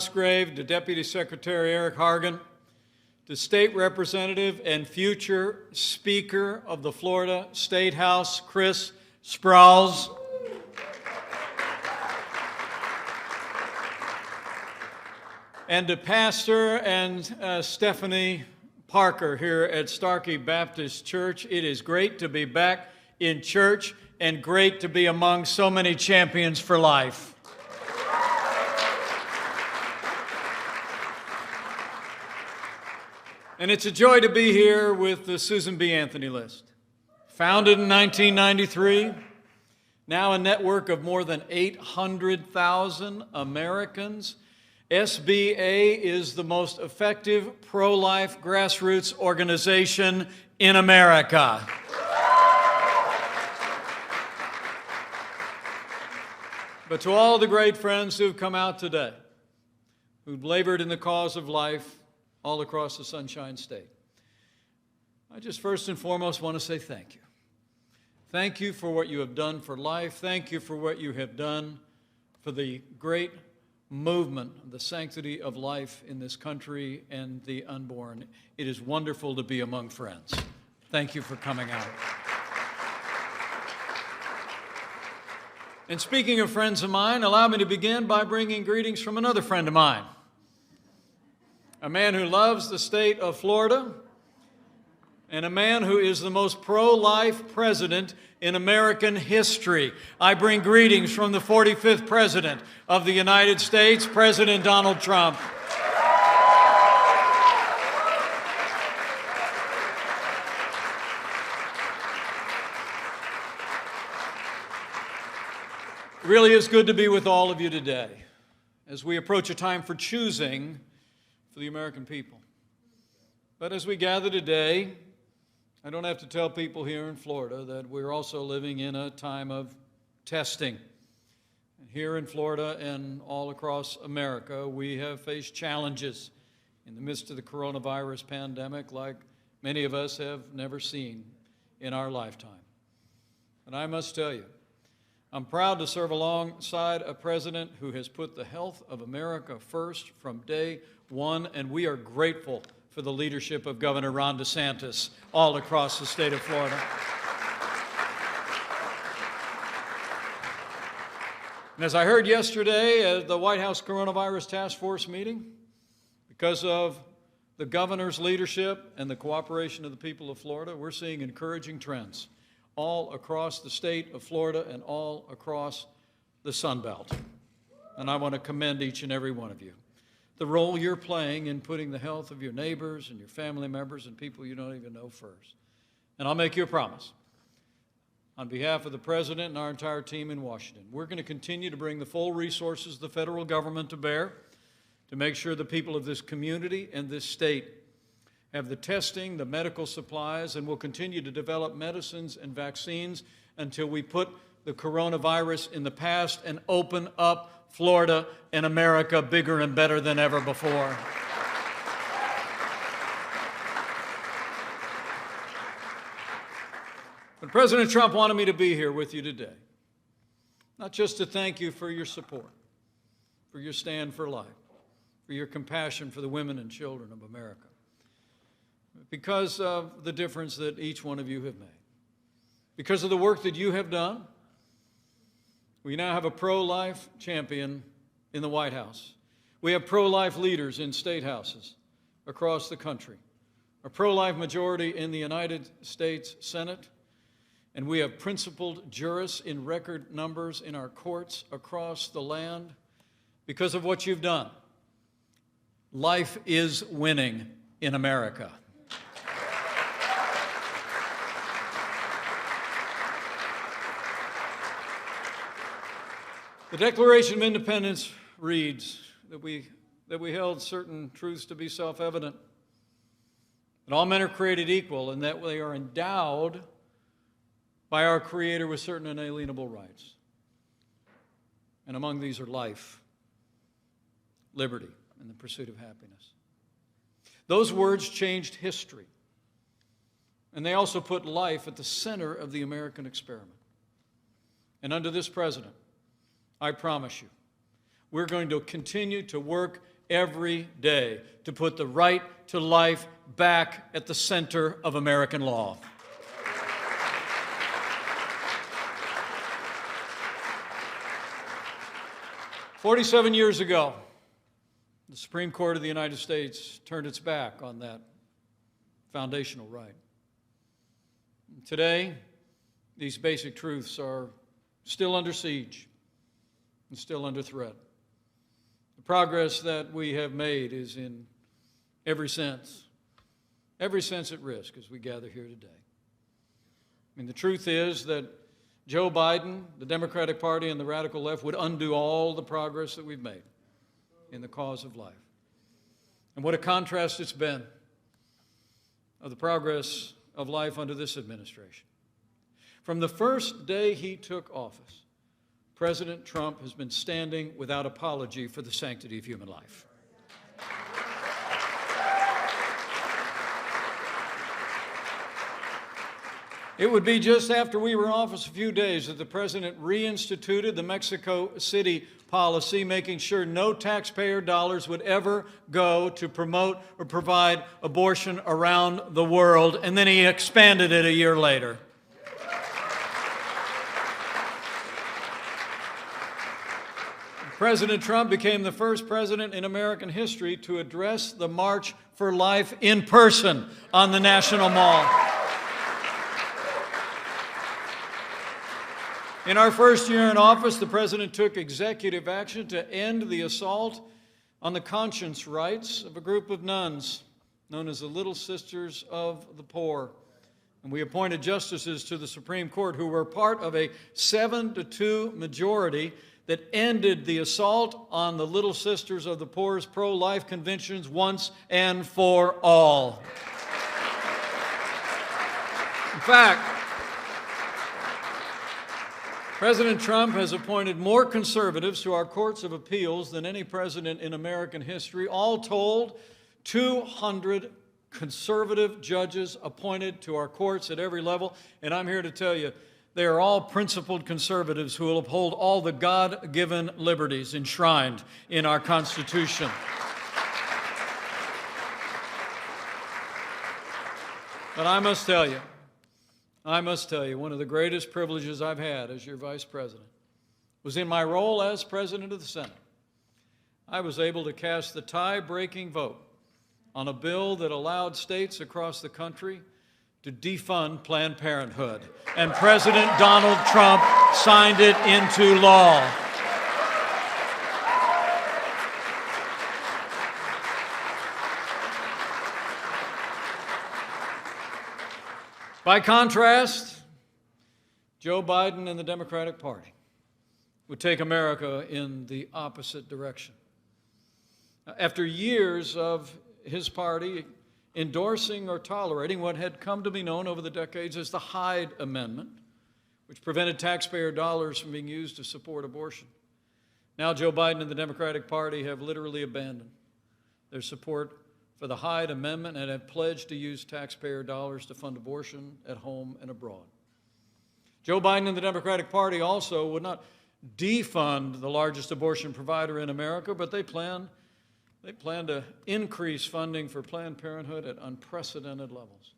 Musgrave, to Deputy Secretary Eric Hargan, to State Representative and future Speaker of the Florida State House, Chris Sprowls, and to Pastor and Stephanie Parker here at Starkey Baptist Church. It is great to be back in church and great to be among so many champions for life. And it's a joy to be here with the Susan B. Anthony List. Founded in 1993, now a network of more than 800,000 Americans, SBA is the most effective pro-life grassroots organization in America. But to all the great friends who've come out today, who've labored in the cause of life all across the Sunshine State, I just first and foremost want to say thank you. Thank you for what you have done for life. Thank you for what you have done for the great movement of the sanctity of life in this country and the unborn. It is wonderful to be among friends. Thank you for coming out. And speaking of friends of mine, allow me to begin by bringing greetings from another friend of mine, a man who loves the state of Florida, and a man who is the most pro-life president in American history. I bring greetings from the 45th President of the United States, President Donald Trump. It really is good to be with all of you today as we approach a time for choosing for the American people. But as we gather today, I don't have to tell people here in Florida that we're also living in a time of testing. Here in Florida and all across America, we have faced challenges in the midst of the coronavirus pandemic like many of us have never seen in our lifetime. And I must tell you, I'm proud to serve alongside a president who has put the health of America first from day one, and we are grateful for the leadership of Governor Ron DeSantis all across the state of Florida. And as I heard yesterday at the White House Coronavirus Task Force meeting, because of the governor's leadership and the cooperation of the people of Florida, we're seeing encouraging trends all across the state of Florida and all across the Sun Belt. And I want to commend each and every one of you. The role you're playing in putting the health of your neighbors and your family members and people you don't even know first. And I'll make you a promise. On behalf of the President and our entire team in Washington, we're going to continue to bring the full resources of the federal government to bear to make sure the people of this community and this state have the testing, the medical supplies, and will continue to develop medicines and vaccines until we put the coronavirus in the past and open up Florida and America bigger and better than ever before. But President Trump wanted me to be here with you today, not just to thank you for your support, for your stand for life, for your compassion for the women and children of America, because of the difference that each one of you have made, because of the work that you have done. We now have a pro-life champion in the White House. We have pro-life leaders in state houses across the country, a pro-life majority in the United States Senate, and we have principled jurists in record numbers in our courts across the land because of what you've done. Life is winning in America. The Declaration of Independence reads that we held certain truths to be self-evident, that all men are created equal and that they are endowed by our Creator with certain inalienable rights. And among these are life, liberty, and the pursuit of happiness. Those words changed history, and they also put life at the center of the American experiment. And under this president, I promise you, we're going to continue to work every day to put the right to life back at the center of American law. "47 years ago, the Supreme Court of the United States turned its back on that foundational right. Today, these basic truths are still under siege and still under threat. The progress that we have made is in every sense at risk as we gather here today. The truth is that Joe Biden, the Democratic Party, and the radical left would undo all the progress that we've made in the cause of life. And what a contrast it's been of the progress of life under this administration. From the first day he took office, President Trump has been standing without apology for the sanctity of human life. It would be just after we were in office a few days that the president reinstituted the Mexico City policy, making sure no taxpayer dollars would ever go to promote or provide abortion around the world, and then he expanded it a year later. President Trump became the first president in American history to address the March for Life in person on the National Mall. In our first year in office, the president took executive action to end the assault on the conscience rights of a group of nuns known as the Little Sisters of the Poor. And we appointed justices to the Supreme Court who were part of a 7-2 majority that ended the assault on the Little Sisters of the Poor's pro-life convictions once and for all. In fact, President Trump has appointed more conservatives to our courts of appeals than any president in American history. All told, 200 conservative judges appointed to our courts at every level. And I'm here to tell you, they are all principled conservatives who will uphold all the God-given liberties enshrined in our Constitution. But I must tell you, one of the greatest privileges I've had as your vice president was in my role as president of the Senate. I was able to cast the tie-breaking vote on a bill that allowed states across the country to defund Planned Parenthood, and President Donald Trump signed it into law. By contrast, Joe Biden and the Democratic Party would take America in the opposite direction. After years of his party endorsing or tolerating what had come to be known over the decades as the Hyde Amendment, which prevented taxpayer dollars from being used to support abortion, now Joe Biden and the Democratic Party have literally abandoned their support for the Hyde Amendment and have pledged to use taxpayer dollars to fund abortion at home and abroad. Joe Biden and the Democratic Party also would not defund the largest abortion provider in America, but they plan to increase funding for Planned Parenthood at unprecedented levels.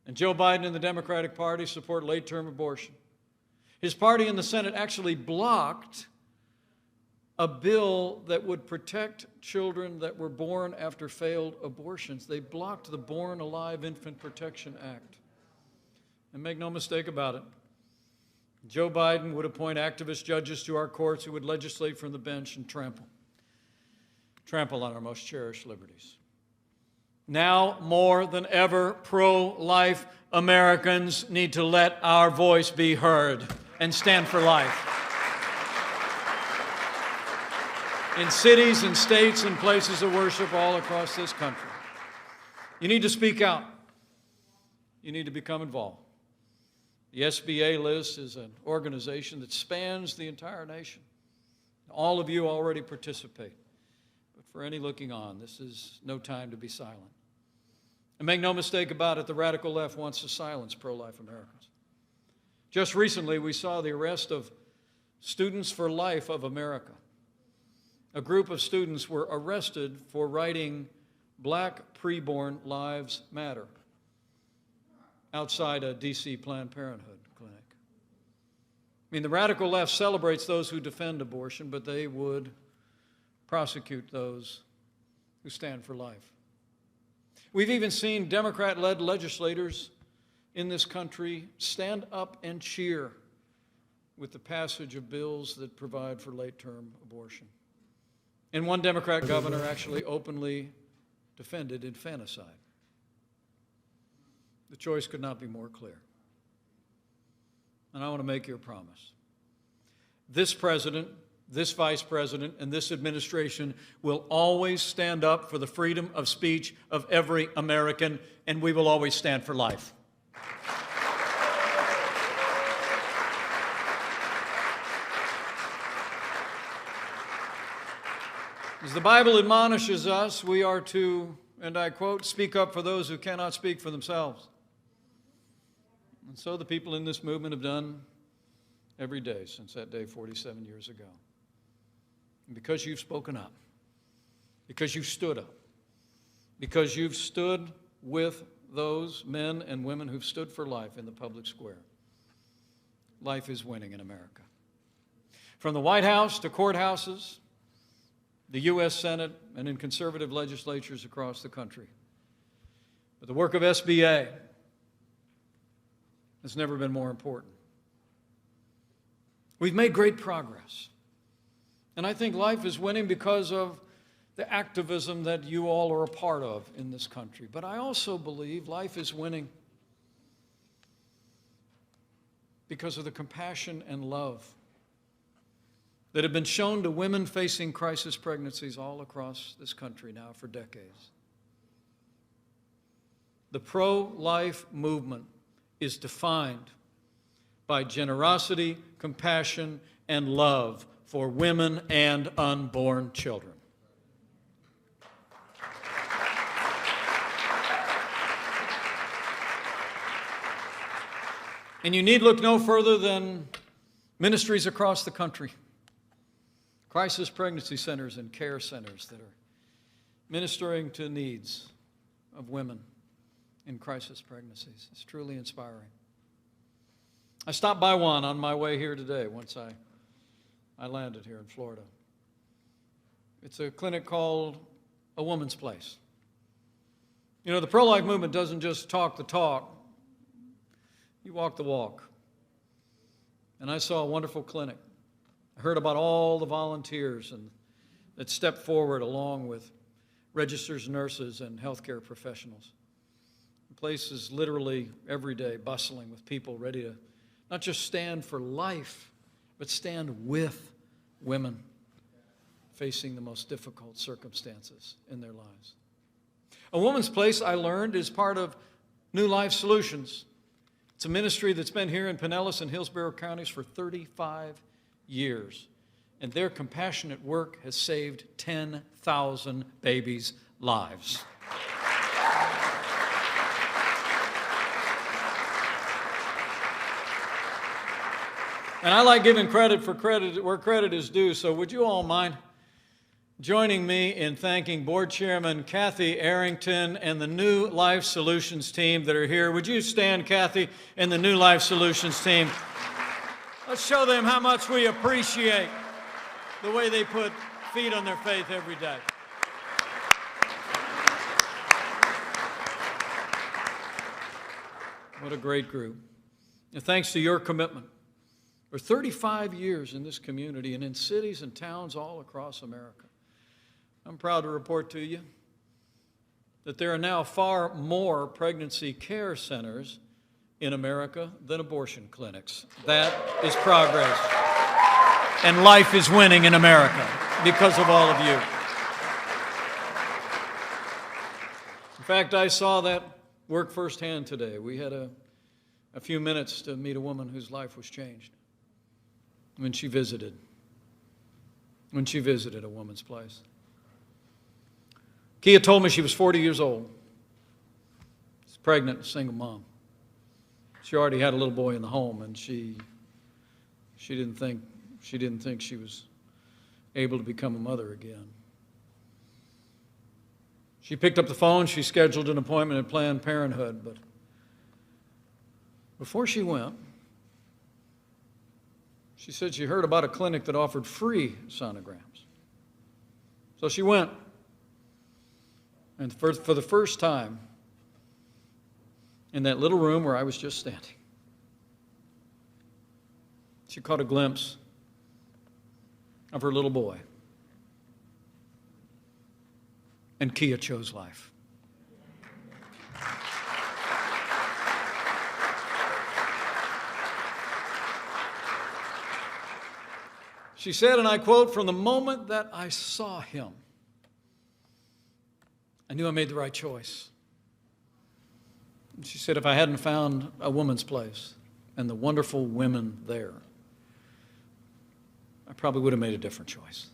And Joe Biden and the Democratic Party support late-term abortion. His party in the Senate actually blocked a bill that would protect children that were born after failed abortions. They blocked the Born Alive Infant Protection Act. And make no mistake about it, Joe Biden would appoint activist judges to our courts who would legislate from the bench and trample on our most cherished liberties. Now more than ever, pro-life Americans need to let our voice be heard and stand for life. In cities and states and places of worship all across this country. You need to speak out. You need to become involved. The SBA list is an organization that spans the entire nation. All of you already participate. But for any looking on, this is no time to be silent. And make no mistake about it, the radical left wants to silence pro-life Americans. Just recently, we saw the arrest of Students for Life of America, a group of students were arrested for writing "Black Preborn Lives Matter" outside a D.C. Planned Parenthood clinic. I mean, the radical left celebrates those who defend abortion, but they would prosecute those who stand for life. We've even seen Democrat-led legislators in this country stand up and cheer with the passage of bills that provide for late-term abortion. And one Democrat governor actually openly defended infanticide. The choice could not be more clear. And I want to make you a promise. This president, this vice president, and this administration will always stand up for the freedom of speech of every American, and we will always stand for life. As the Bible admonishes us, we are to, and I quote, "speak up for those who cannot speak for themselves." And so the people in this movement have done every day since that day 47 years ago. And because you've spoken up, because you've stood up, because you've stood with those men and women who've stood for life in the public square, life is winning in America. From the White House to courthouses, the U.S. Senate, and in conservative legislatures across the country. But the work of SBA has never been more important. We've made great progress. And I think life is winning because of the activism that you all are a part of in this country. But I also believe life is winning because of the compassion and love that have been shown to women facing crisis pregnancies all across this country now for decades. The pro-life movement is defined by generosity, compassion, and love for women and unborn children. And you need look no further than ministries across the country, crisis pregnancy centers and care centers that are ministering to needs of women in crisis pregnancies. It's truly inspiring. I stopped by one on my way here today once I landed here in Florida. It's a clinic called A Woman's Place. You know, the pro-life movement doesn't just talk the talk, you walk the walk. And I saw a wonderful clinic. I heard about all the volunteers that stepped forward along with registered nurses and healthcare professionals. The place is literally every day bustling with people ready to not just stand for life, but stand with women facing the most difficult circumstances in their lives. A Woman's Place, I learned, is part of New Life Solutions. It's a ministry that's been here in Pinellas and Hillsborough counties for 35 years. And their compassionate work has saved 10,000 babies' lives. And I like giving credit for credit where credit is due, so would you all mind joining me in thanking Board Chairman Kathy Arrington and the New Life Solutions team that are here. Would you stand, Kathy, and the New Life Solutions team? Let's show them how much we appreciate the way they put feet on their faith every day. What a great group. And thanks to your commitment. For 35 years in this community and in cities and towns all across America. I'm proud to report to you that there are now far more pregnancy care centers in America than abortion clinics. That is progress. And life is winning in America because of all of you. In fact, I saw that work firsthand today. We had a few minutes to meet a woman whose life was changed when she visited A Woman's Place. Kia told me she was 40 years old. She's pregnant, a single mom. She already had a little boy in the home, and she didn't think she was able to become a mother again. She picked up the phone, she scheduled an appointment at Planned Parenthood, but before she went, she said she heard about a clinic that offered free sonograms. So she went, and for the first time, in that little room where I was just standing, she caught a glimpse of her little boy. And Kia chose life. She said, and I quote, "From the moment that I saw him, I knew I made the right choice." And she said, if I hadn't found a woman's place and the wonderful women there, I probably would have made a different choice.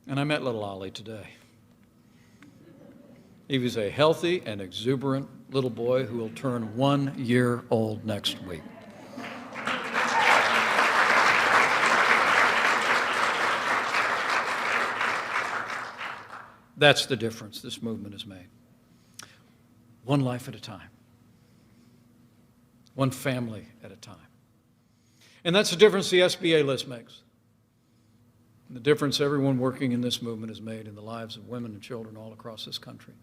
And I met little Ollie today. He was a healthy and exuberant little boy who will turn 1 year old next week. That's the difference this movement has made. One life at a time. One family at a time. And that's the difference the SBA list makes. And the difference everyone working in this movement has made in the lives of women and children all across this country.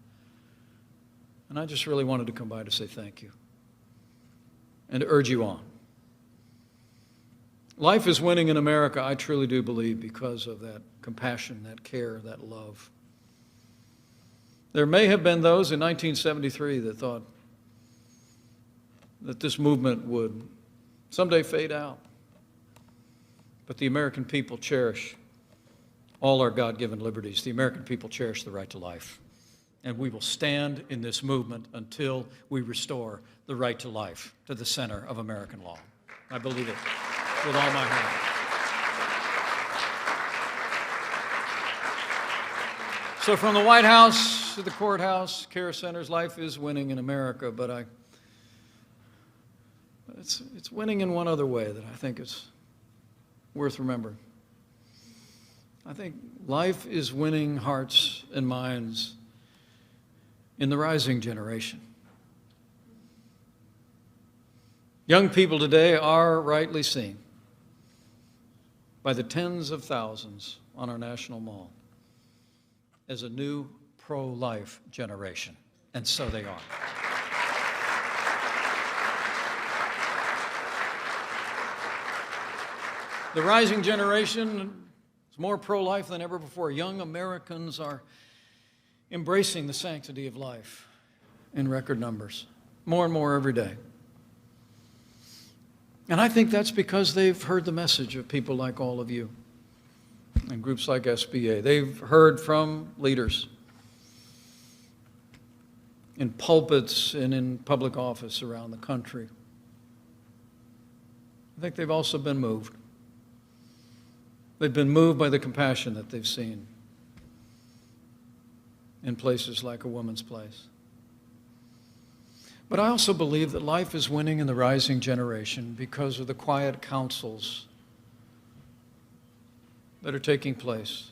And I just really wanted to come by to say thank you and to urge you on. Life is winning in America, I truly do believe, because of that compassion, that care, that love. There may have been those in 1973 that thought that this movement would someday fade out. But the American people cherish all our God-given liberties. The American people cherish the right to life. And we will stand in this movement until we restore the right to life to the center of American law. I believe it with all my heart. So from the White House to the courthouse, care centers, life is winning in America, but it's winning in one other way that I think is worth remembering. I think life is winning hearts and minds in the rising generation. Young people today are rightly seen by the tens of thousands on our national mall as a new pro-life generation, and so they are. The rising generation is more pro-life than ever before. Young Americans are embracing the sanctity of life in record numbers, more and more every day. And I think that's because they've heard the message of people like all of you and groups like SBA. They've heard from leaders in pulpits and in public office around the country. I think they've also been moved. They've been moved by the compassion that they've seen in places like A Woman's Place. But I also believe that life is winning in the rising generation because of the quiet counsels that are taking place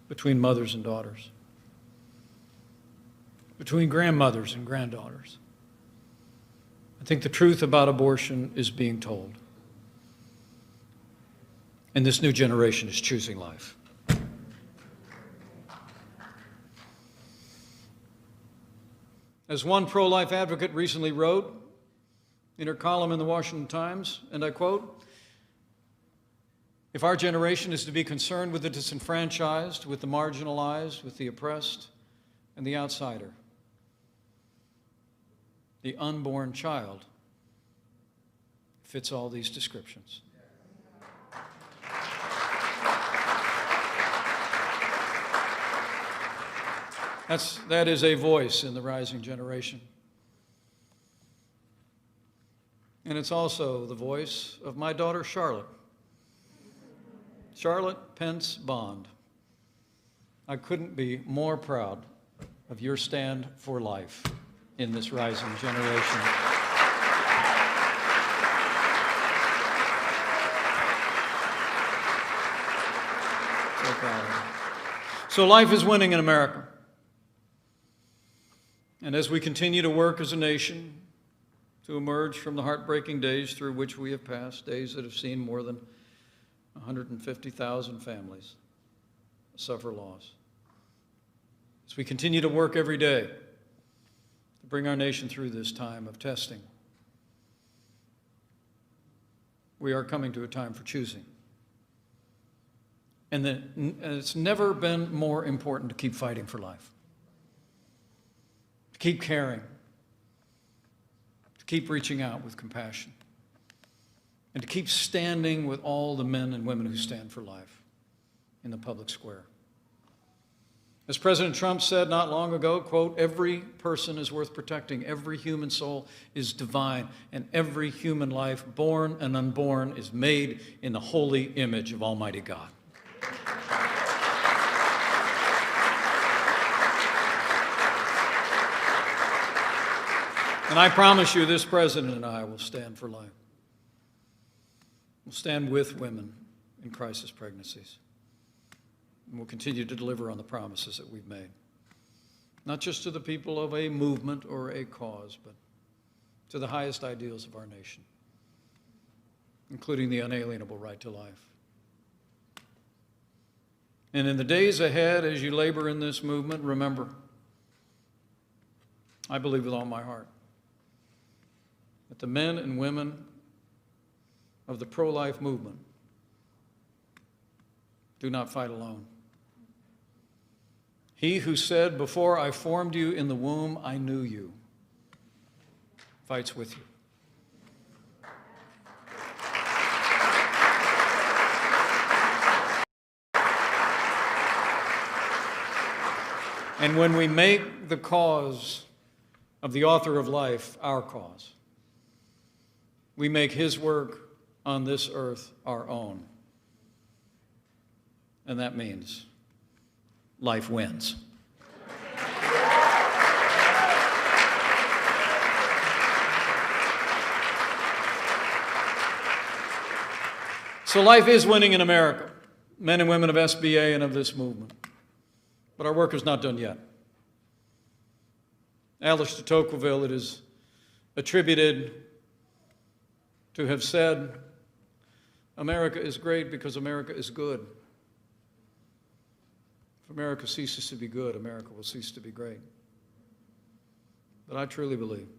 between mothers and daughters, between grandmothers and granddaughters. I think the truth about abortion is being told. And this new generation is choosing life. As one pro-life advocate recently wrote in her column in the Washington Times, and I quote, "If our generation is to be concerned with the disenfranchised, with the marginalized, with the oppressed, and the outsider, the unborn child fits all these descriptions." That is a voice in the rising generation. And it's also the voice of my daughter, Charlotte. Charlotte Pence Bond. I couldn't be more proud of your stand for life in this rising generation. So life is winning in America. And as we continue to work as a nation to emerge from the heartbreaking days through which we have passed, days that have seen more than 150,000 families suffer loss, as we continue to work every day to bring our nation through this time of testing, we are coming to a time for choosing. And it's never been more important to keep fighting for life, to keep caring, to keep reaching out with compassion, and to keep standing with all the men and women who stand for life in the public square. As President Trump said not long ago, quote, "Every person is worth protecting. Every human soul is divine, and every human life, born and unborn, is made in the holy image of Almighty God." And I promise you, this president and I will stand for life. We'll stand with women in crisis pregnancies. And we'll continue to deliver on the promises that we've made, not just to the people of a movement or a cause, but to the highest ideals of our nation, including the unalienable right to life. And in the days ahead, as you labor in this movement, remember, I believe with all my heart that the men and women of the pro-life movement do not fight alone. He who said, "Before I formed you in the womb, I knew you," fights with you. And when we make the cause of the author of life our cause, we make his work on this earth our own. And that means life wins. So life is winning in America, men and women of SBA and of this movement. But our work is not done yet. Alice de Tocqueville, it is attributed to have said, "America is great because America is good. If America ceases to be good, America will cease to be great." But I truly believe,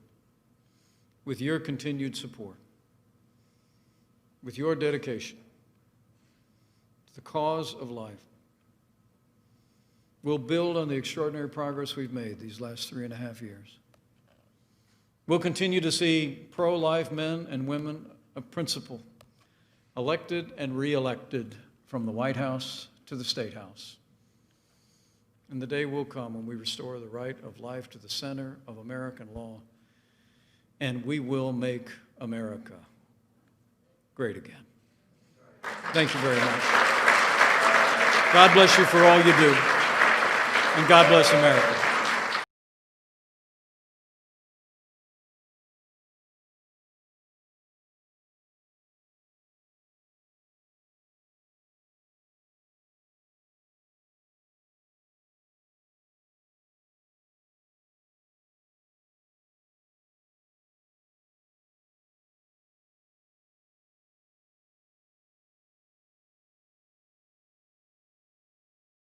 with your continued support, with your dedication to the cause of life, we'll build on the extraordinary progress we've made these last 3.5 years. We'll continue to see pro-life men and women of principle elected and re-elected from the White House to the State House. And the day will come when we restore the right of life to the center of American law, and we will make America great again. Thank you very much. God bless you for all you do, and God bless America.